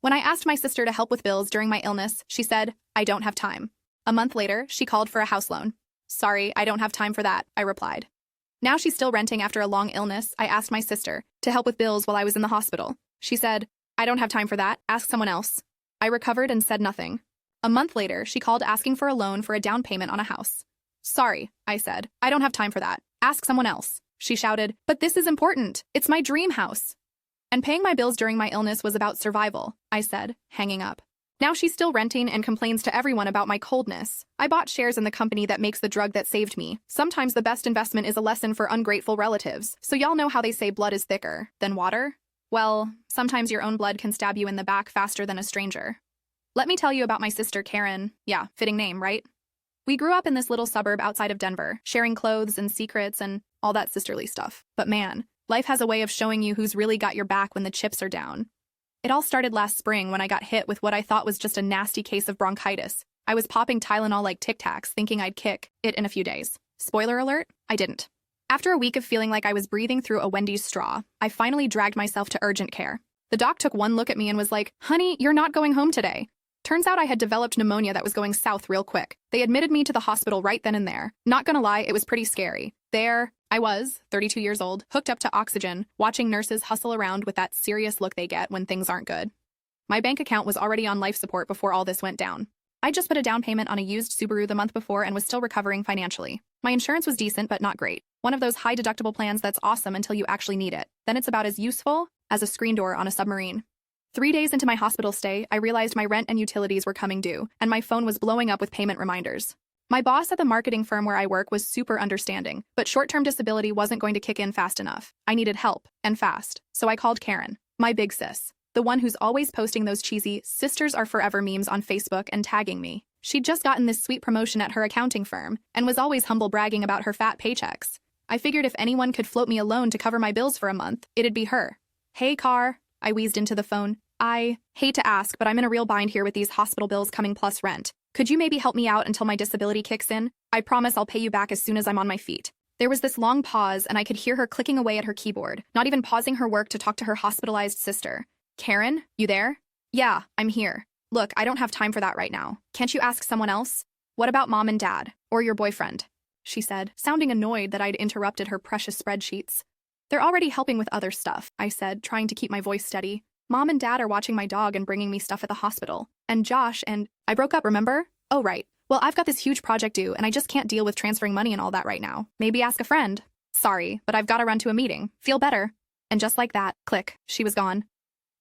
When I asked my sister to help with bills during my illness, she said, "I don't have time." A month later, she called for a house loan. "Sorry, I don't have time for that," I replied. Now she's still renting after a long illness. I asked my sister to help with bills while I was in the hospital. She said, "I don't have time for that. Ask someone else." I recovered and said nothing. A month later, she called asking for a loan for a down payment on a house. "Sorry," I said. "I don't have time for that. Ask someone else." She shouted, "But this is important. It's my dream house." And paying my bills during my illness was about survival, I said, hanging up. Now she's still renting and complains to everyone about my coldness. I bought shares in the company that makes the drug that saved me. Sometimes the best investment is a lesson for ungrateful relatives. So y'all know how they say blood is thicker than water? Well, sometimes your own blood can stab you in the back faster than a stranger. Let me tell you about my sister Karen. Yeah, fitting name, right? We grew up in this little suburb outside of Denver, sharing clothes and secrets and all that sisterly stuff. But man, life has a way of showing you who's really got your back when the chips are down. It all started last spring when I got hit with what I thought was just a nasty case of bronchitis. I was popping Tylenol like Tic Tacs, thinking I'd kick it in a few days. Spoiler alert, I didn't. After a week of feeling like I was breathing through a Wendy's straw, I finally dragged myself to urgent care. The doc took one look at me and was like, "Honey, you're not going home today." Turns out I had developed pneumonia that was going south real quick. They admitted me to the hospital right then and there. Not gonna lie, it was pretty scary. There I was, 32 years old, hooked up to oxygen, watching nurses hustle around with that serious look they get when things aren't good. My bank account was already on life support before all this went down. I just put a down payment on a used Subaru the month before and was still recovering financially. My insurance was decent but not great. One of those high deductible plans that's awesome until you actually need it. Then it's about as useful as a screen door on a submarine. 3 days into my hospital stay, I realized my rent and utilities were coming due, and my phone was blowing up with payment reminders. My boss at the marketing firm where I work was super understanding, but short-term disability wasn't going to kick in fast enough. I needed help, and fast. So I called Karen, my big sis, the one who's always posting those cheesy "sisters are forever" memes on Facebook and tagging me. She'd just gotten this sweet promotion at her accounting firm, and was always humble bragging about her fat paychecks. I figured if anyone could float me a loan to cover my bills for a month, it'd be her. "Hey, Car," I wheezed into the phone. "I hate to ask, but I'm in a real bind here with these hospital bills coming plus rent. Could you maybe help me out until my disability kicks in? I promise I'll pay you back as soon as I'm on my feet." There was this long pause, and I could hear her clicking away at her keyboard, not even pausing her work to talk to her hospitalized sister. "Karen, you there?" "Yeah, I'm here. Look, I don't have time for that right now. Can't you ask someone else? What about mom and dad? Or your boyfriend?" she said, sounding annoyed that I'd interrupted her precious spreadsheets. "They're already helping with other stuff," I said, trying to keep my voice steady. "Mom and dad are watching my dog and bringing me stuff at the hospital. And Josh and I broke up, remember? Oh, right. Well, I've got this huge project due, and I just can't deal with transferring money and all that right now. Maybe ask a friend. Sorry, but I've got to run to a meeting. Feel better." And just like that, click, she was gone.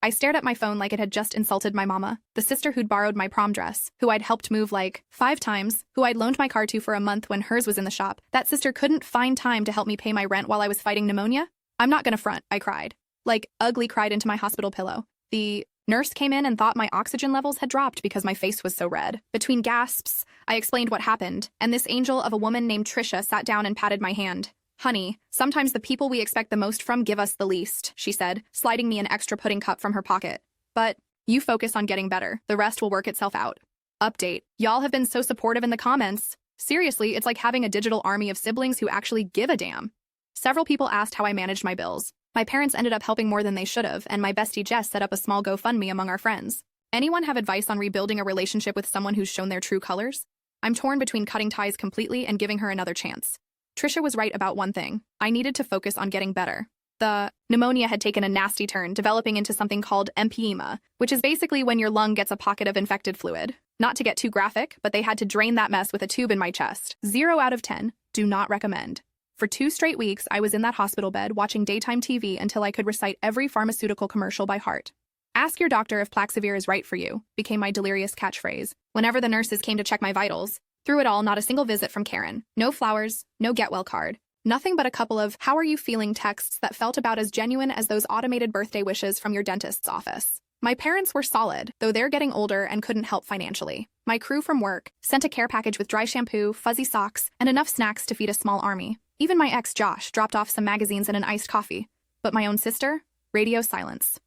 I stared at my phone like it had just insulted my mama, the sister who'd borrowed my prom dress, who I'd helped move like 5 times, who I'd loaned my car to for a month when hers was in the shop. That sister couldn't find time to help me pay my rent while I was fighting pneumonia? "I'm not gonna front," I cried. Like, ugly cried into my hospital pillow. The nurse came in and thought my oxygen levels had dropped because my face was so red. Between gasps, I explained what happened, and this angel of a woman named Trisha sat down and patted my hand. "Honey, sometimes the people we expect the most from give us the least," she said, sliding me an extra pudding cup from her pocket. "But you focus on getting better. The rest will work itself out." Update. Y'all have been so supportive in the comments. Seriously, it's like having a digital army of siblings who actually give a damn. Several people asked how I managed my bills. My parents ended up helping more than they should have, and my bestie Jess set up a small GoFundMe among our friends. Anyone have advice on rebuilding a relationship with someone who's shown their true colors? I'm torn between cutting ties completely and giving her another chance. Trisha was right about one thing. I needed to focus on getting better. The pneumonia had taken a nasty turn, developing into something called emphysema, which is basically when your lung gets a pocket of infected fluid. Not to get too graphic, but they had to drain that mess with a tube in my chest. 0 out of 10. Do not recommend. For 2 straight weeks, I was in that hospital bed watching daytime TV until I could recite every pharmaceutical commercial by heart. "Ask your doctor if Plaxivir is right for you," became my delirious catchphrase. Whenever the nurses came to check my vitals, through it all, not a single visit from Karen. No flowers, no get well card. Nothing but a couple of "how are you feeling" texts that felt about as genuine as those automated birthday wishes from your dentist's office. My parents were solid, though they're getting older and couldn't help financially. My crew from work sent a care package with dry shampoo, fuzzy socks, and enough snacks to feed a small army. Even my ex Josh dropped off some magazines and an iced coffee. But my own sister? Radio silence.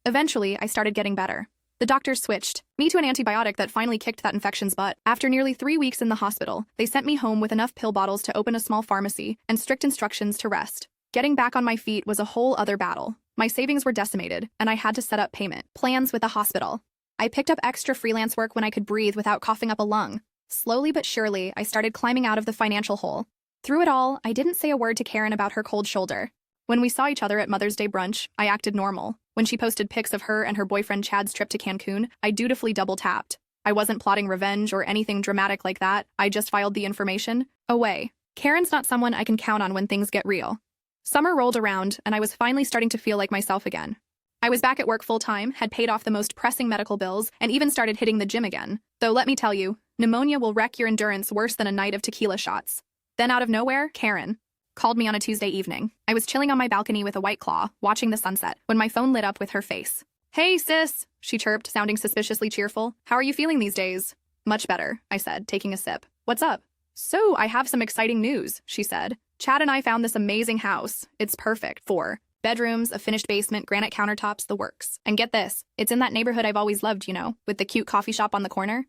Eventually, I started getting better. The doctors switched me to an antibiotic that finally kicked that infection's butt. After nearly 3 weeks in the hospital, they sent me home with enough pill bottles to open a small pharmacy and strict instructions to rest. Getting back on my feet was a whole other battle. My savings were decimated, and I had to set up payment plans with the hospital. I picked up extra freelance work when I could breathe without coughing up a lung. Slowly but surely, I started climbing out of the financial hole. Through it all, I didn't say a word to Karen about her cold shoulder. When we saw each other at Mother's Day brunch, I acted normal. When she posted pics of her and her boyfriend Chad's trip to Cancun, I dutifully double-tapped. I wasn't plotting revenge or anything dramatic like that. I just filed the information away. Karen's not someone I can count on when things get real. Summer rolled around, and I was finally starting to feel like myself again. I was back at work full-time, had paid off the most pressing medical bills, and even started hitting the gym again. Though let me tell you, pneumonia will wreck your endurance worse than a night of tequila shots. Then out of nowhere, Karen called me on a Tuesday evening. I was chilling on my balcony with a White Claw, watching the sunset, when my phone lit up with her face. "Hey, sis," she chirped, sounding suspiciously cheerful. "How are you feeling these days?" "Much better," I said, taking a sip. "What's up?" "So, I have some exciting news," she said. "Chad and I found this amazing house. It's perfect. 4 bedrooms, a finished basement, granite countertops, the works. And get this, it's in that neighborhood I've always loved, you know, with the cute coffee shop on the corner."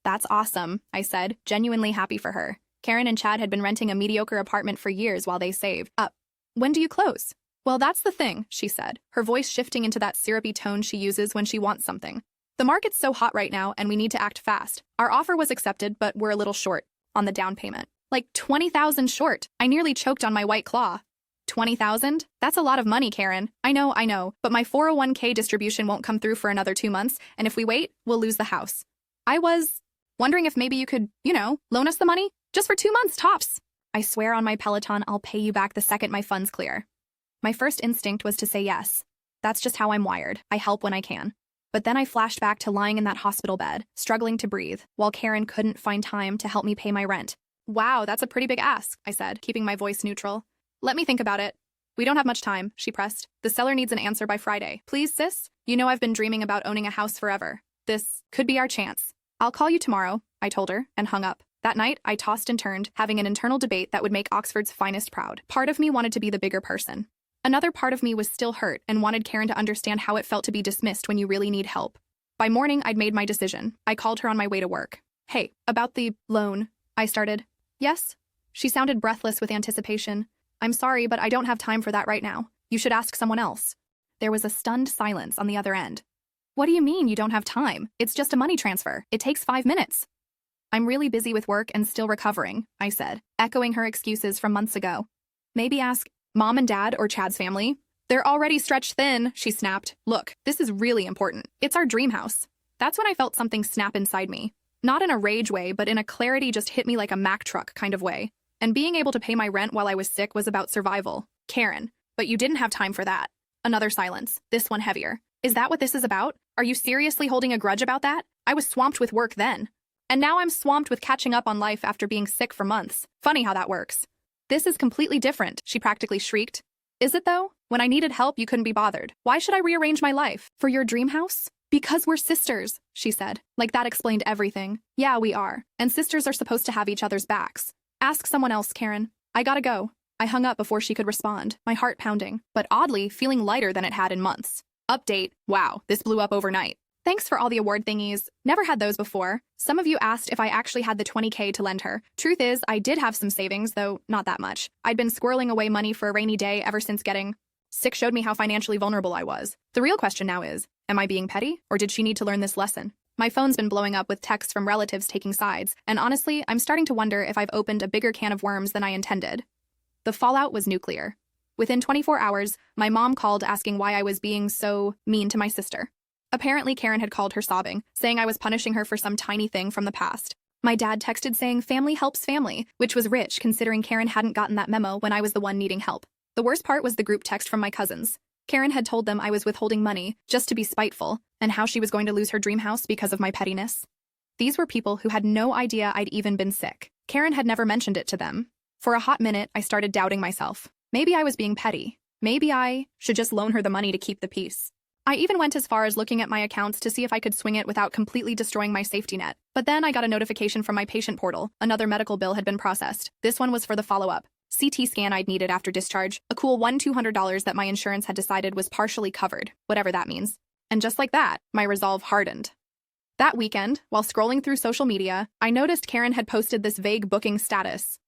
"That's awesome," I said, genuinely happy for her. Karen and Chad had been renting a mediocre apartment for years while they saved up. "When do you close?" "Well, that's the thing," she said, her voice shifting into that syrupy tone she uses when she wants something. "The market's so hot right now, and we need to act fast. Our offer was accepted, but we're a little short on the down payment. Like 20,000 short. I nearly choked on my White Claw. 20,000? That's a lot of money, Karen. I know, but my 401k distribution won't come through for another 2 months, and if we wait, we'll lose the house. I was wondering if maybe you could, loan us the money? Just for 2 months, tops. I swear on my Peloton I'll pay you back the second my funds clear." My first instinct was to say yes. That's just how I'm wired. I help when I can. But then I flashed back to lying in that hospital bed, struggling to breathe, while Karen couldn't find time to help me pay my rent. "Wow, that's a pretty big ask," I said, keeping my voice neutral. "Let me think about it." "We don't have much time," she pressed. "The seller needs an answer by Friday. Please, sis? You know I've been dreaming about owning a house forever. This could be our chance." "I'll call you tomorrow," I told her, and hung up. That night, I tossed and turned, having an internal debate that would make Oxford's finest proud. Part of me wanted to be the bigger person. Another part of me was still hurt and wanted Karen to understand how it felt to be dismissed when you really need help. By morning, I'd made my decision. I called her on my way to work. "Hey, about the loan," I started. "Yes?" She sounded breathless with anticipation. "I'm sorry, but I don't have time for that right now. You should ask someone else." There was a stunned silence on the other end. "What do you mean you don't have time? It's just a money transfer. It takes 5 minutes." "I'm really busy with work and still recovering," I said, echoing her excuses from months ago. "Maybe ask Mom and Dad or Chad's family." "They're already stretched thin," she snapped. "Look, this is really important. It's our dream house." That's when I felt something snap inside me. Not in a rage way, but in a clarity just hit me like a Mack truck kind of way. And being able to pay my rent while I was sick was about survival. "Karen, but you didn't have time for that." Another silence, this one heavier. "Is that what this is about? Are you seriously holding a grudge about that? I was swamped with work then. And now I'm swamped with catching up on life after being sick for months. Funny how that works." "This is completely different," she practically shrieked. "Is it though? When I needed help, you couldn't be bothered. Why should I rearrange my life? For your dream house?" "Because we're sisters," she said. Like that explained everything. "Yeah, we are. And sisters are supposed to have each other's backs. Ask someone else, Karen. I gotta go." I hung up before she could respond, my heart pounding, but oddly feeling lighter than it had in months. Update: wow, this blew up overnight. Thanks for all the award thingies. Never had those before. Some of you asked if I actually had the 20K to lend her. Truth is, I did have some savings, though not that much. I'd been squirreling away money for a rainy day ever since getting sick showed me how financially vulnerable I was. The real question now is, am I being petty, or did she need to learn this lesson? My phone's been blowing up with texts from relatives taking sides, and honestly, I'm starting to wonder if I've opened a bigger can of worms than I intended. The fallout was nuclear. Within 24 hours, my mom called asking why I was being so mean to my sister. Apparently, Karen had called her sobbing, saying I was punishing her for some tiny thing from the past. My dad texted saying family helps family, which was rich considering Karen hadn't gotten that memo when I was the one needing help. The worst part was the group text from my cousins. Karen had told them I was withholding money just to be spiteful, and how she was going to lose her dream house because of my pettiness. These were people who had no idea I'd even been sick. Karen had never mentioned it to them. For a hot minute, I started doubting myself. Maybe I was being petty. Maybe I should just loan her the money to keep the peace. I even went as far as looking at my accounts to see if I could swing it without completely destroying my safety net. But then I got a notification from my patient portal. Another medical bill had been processed. This one was for the follow-up CT scan I'd needed after discharge, a cool $200 that my insurance had decided was partially covered, whatever that means. And just like that, my resolve hardened. That weekend, while scrolling through social media, I noticed Karen had posted this vague booking status.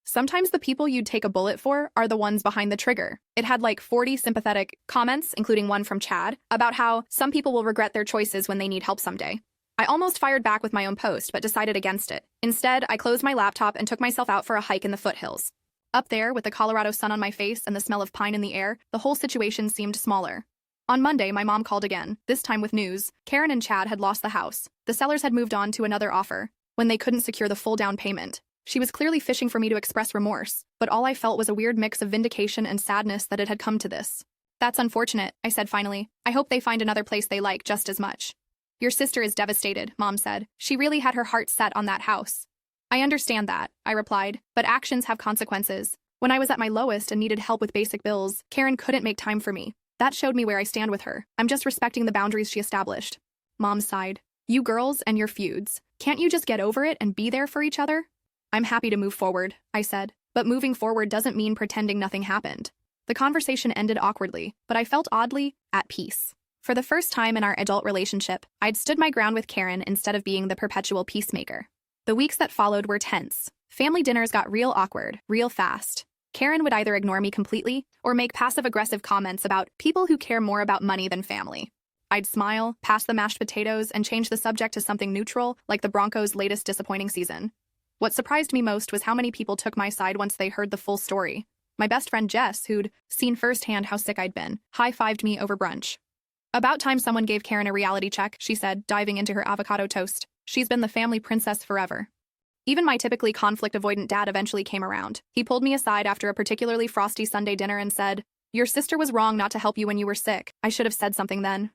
Sometimes the people you'd take a bullet for are the ones behind the trigger. It had like 40 sympathetic comments, including one from Chad, about how some people will regret their choices when they need help someday. I almost fired back with my own post, but decided against it. Instead, I closed my laptop and took myself out for a hike in the foothills. Up there, with the Colorado sun on my face and the smell of pine in the air, the whole situation seemed smaller. On Monday, my mom called again, this time with news. Karen and Chad had lost the house. The sellers had moved on to another offer when they couldn't secure the full down payment. She was clearly fishing for me to express remorse, but all I felt was a weird mix of vindication and sadness that it had come to this. That's unfortunate, I said finally. I hope they find another place they like just as much. Your sister is devastated, Mom said. She really had her heart set on that house. I understand that, I replied, but actions have consequences. When I was at my lowest and needed help with basic bills, Karen couldn't make time for me. That showed me where I stand with her. I'm just respecting the boundaries she established. Mom sighed. You girls and your feuds. Can't you just get over it and be there for each other? I'm happy to move forward, I said, but moving forward doesn't mean pretending nothing happened. The conversation ended awkwardly, but I felt oddly at peace. For the first time in our adult relationship, I'd stood my ground with Karen instead of being the perpetual peacemaker. The weeks that followed were tense. Family dinners got real awkward, real fast. Karen would either ignore me completely or make passive-aggressive comments about people who care more about money than family. I'd smile, pass the mashed potatoes, and change the subject to something neutral, like the Broncos' latest disappointing season. What surprised me most was how many people took my side once they heard the full story. My best friend Jess, who'd seen firsthand how sick I'd been, high-fived me over brunch. About time someone gave Karen a reality check, she said, diving into her avocado toast. She's been the family princess forever. Even my typically conflict-avoidant dad eventually came around. He pulled me aside after a particularly frosty Sunday dinner and said, "Your sister was wrong not to help you when you were sick. I should have said something then."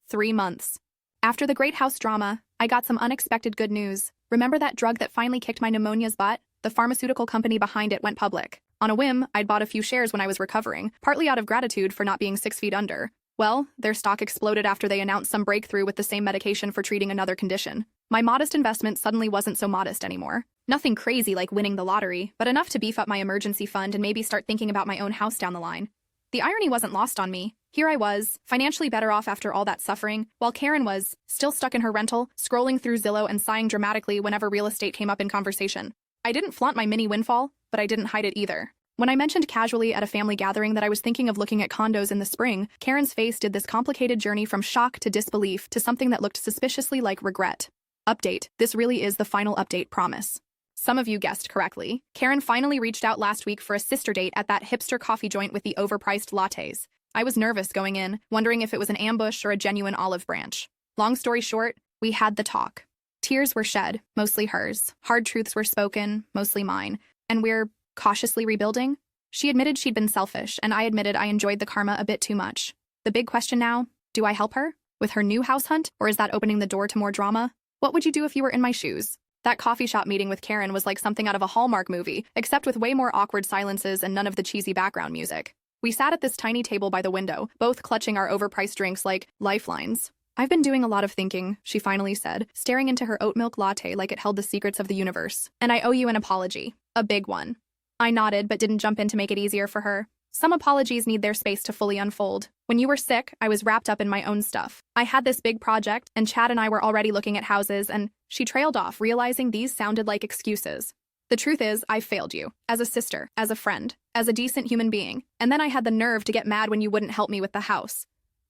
3 months. After the Great House drama, I got some unexpected good news. Remember that drug that finally kicked my pneumonia's butt? The pharmaceutical company behind it went public. On a whim, I'd bought a few shares when I was recovering, partly out of gratitude for not being 6 feet under. Well, their stock exploded after they announced some breakthrough with the same medication for treating another condition. My modest investment suddenly wasn't so modest anymore. Nothing crazy like winning the lottery, but enough to beef up my emergency fund and maybe start thinking about my own house down the line. The irony wasn't lost on me. Here I was, financially better off after all that suffering, while Karen was, still stuck in her rental, scrolling through Zillow and sighing dramatically whenever real estate came up in conversation. I didn't flaunt my mini windfall, but I didn't hide it either. When I mentioned casually at a family gathering that I was thinking of looking at condos in the spring, Karen's face did this complicated journey from shock to disbelief to something that looked suspiciously like regret. Update. This really is the final update, promise. Some of you guessed correctly. Karen finally reached out last week for a sister date at that hipster coffee joint with the overpriced lattes. I was nervous going in, wondering if it was an ambush or a genuine olive branch. Long story short, we had the talk. Tears were shed, mostly hers. Hard truths were spoken, mostly mine. And we're cautiously rebuilding. She admitted she'd been selfish, and I admitted I enjoyed the karma a bit too much. The big question now, do I help her? With her new house hunt, or is that opening the door to more drama? What would you do if you were in my shoes? That coffee shop meeting with Karen was like something out of a Hallmark movie, except with way more awkward silences and none of the cheesy background music. We sat at this tiny table by the window, both clutching our overpriced drinks like lifelines. I've been doing a lot of thinking, she finally said, staring into her oat milk latte like it held the secrets of the universe. And I owe you an apology. A big one. I nodded, but didn't jump in to make it easier for her. Some apologies need their space to fully unfold. When you were sick, I was wrapped up in my own stuff. I had this big project, and Chad and I were already looking at houses, and she trailed off, realizing these sounded like excuses. The truth is, I failed you. As a sister, as a friend, as a decent human being. And then I had the nerve to get mad when you wouldn't help me with the house.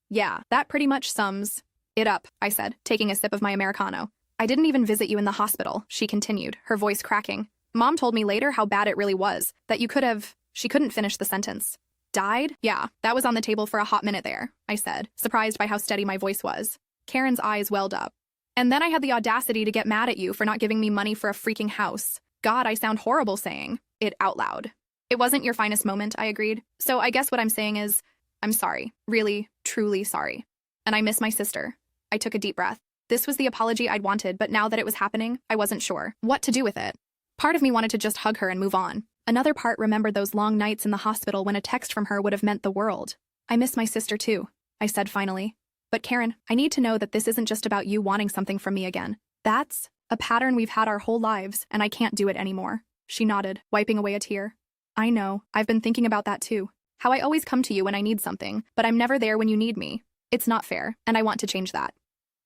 Yeah, that pretty much sums it up, I said, taking a sip of my Americano. I didn't even visit you in the hospital, she continued, her voice cracking. Mom told me later how bad it really was, that you could have... She couldn't finish the sentence. Died? Yeah, that was on the table for a hot minute there, I said, surprised by how steady my voice was. Karen's eyes welled up. And then I had the audacity to get mad at you for not giving me money for a freaking house. God, I sound horrible saying it out loud. It wasn't your finest moment, I agreed. So I guess what I'm saying is, I'm sorry. Really, truly sorry. And I miss my sister. I took a deep breath. This was the apology I'd wanted, but now that it was happening, I wasn't sure what to do with it. Part of me wanted to just hug her and move on. Another part remembered those long nights in the hospital when a text from her would have meant the world. I miss my sister too, I said finally. But Karen, I need to know that this isn't just about you wanting something from me again. That's a pattern we've had our whole lives, and I can't do it anymore. She nodded, wiping away a tear. I know, I've been thinking about that too. How I always come to you when I need something, but I'm never there when you need me. It's not fair, and I want to change that.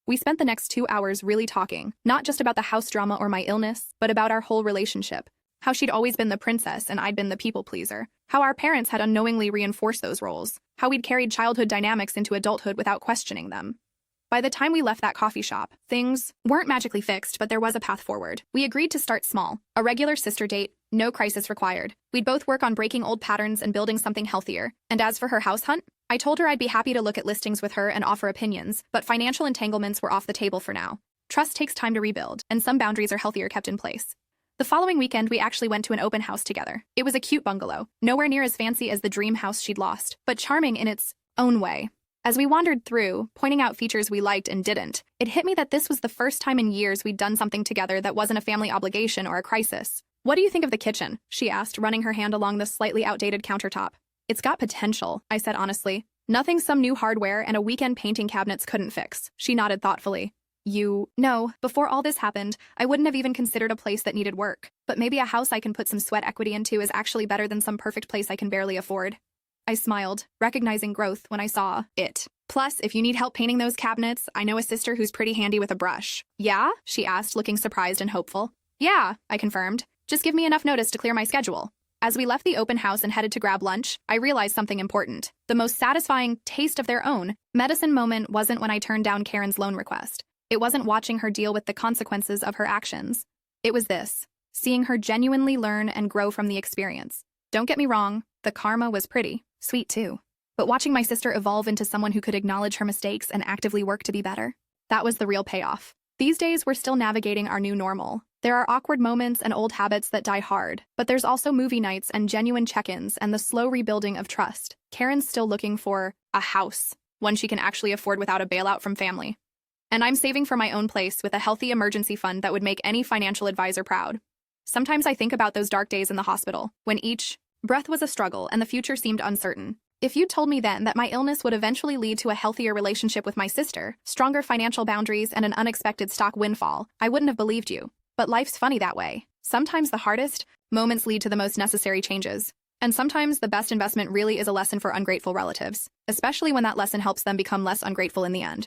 We spent the next 2 hours really talking, not just about the house drama or my illness, but about our whole relationship. How she'd always been the princess and I'd been the people pleaser. How our parents had unknowingly reinforced those roles. How we'd carried childhood dynamics into adulthood without questioning them. By the time we left that coffee shop, things weren't magically fixed, but there was a path forward. We agreed to start small. A regular sister date, no crisis required. We'd both work on breaking old patterns and building something healthier. And as for her house hunt, I told her I'd be happy to look at listings with her and offer opinions, but financial entanglements were off the table for now. Trust takes time to rebuild, and some boundaries are healthier kept in place. The following weekend, we actually went to an open house together. It was a cute bungalow, nowhere near as fancy as the dream house she'd lost, but charming in its own way. As we wandered through, pointing out features we liked and didn't, it hit me that this was the first time in years we'd done something together that wasn't a family obligation or a crisis. "What do you think of the kitchen?" she asked, running her hand along the slightly outdated countertop. "It's got potential," I said honestly. "Nothing some new hardware and a weekend painting cabinets couldn't fix." She nodded thoughtfully. No, before all this happened, I wouldn't have even considered a place that needed work. But maybe a house I can put some sweat equity into is actually better than some perfect place I can barely afford." I smiled, recognizing growth when I saw it. "Plus, if you need help painting those cabinets, I know a sister who's pretty handy with a brush." "Yeah?" she asked, looking surprised and hopeful. "Yeah," I confirmed. "Just give me enough notice to clear my schedule." As we left the open house and headed to grab lunch, I realized something important. The most satisfying taste of their own medicine moment wasn't when I turned down Karen's loan request. It wasn't watching her deal with the consequences of her actions. It was this, seeing her genuinely learn and grow from the experience. Don't get me wrong, the karma was pretty, sweet too. But watching my sister evolve into someone who could acknowledge her mistakes and actively work to be better, that was the real payoff. These days, we're still navigating our new normal. There are awkward moments and old habits that die hard, but there's also movie nights and genuine check-ins and the slow rebuilding of trust. Karen's still looking for a house, one she can actually afford without a bailout from family. And I'm saving for my own place with a healthy emergency fund that would make any financial advisor proud. Sometimes I think about those dark days in the hospital, when each breath was a struggle and the future seemed uncertain. If you'd told me then that my illness would eventually lead to a healthier relationship with my sister, stronger financial boundaries, and an unexpected stock windfall, I wouldn't have believed you. But life's funny that way. Sometimes the hardest moments lead to the most necessary changes. And sometimes the best investment really is a lesson for ungrateful relatives, especially when that lesson helps them become less ungrateful in the end.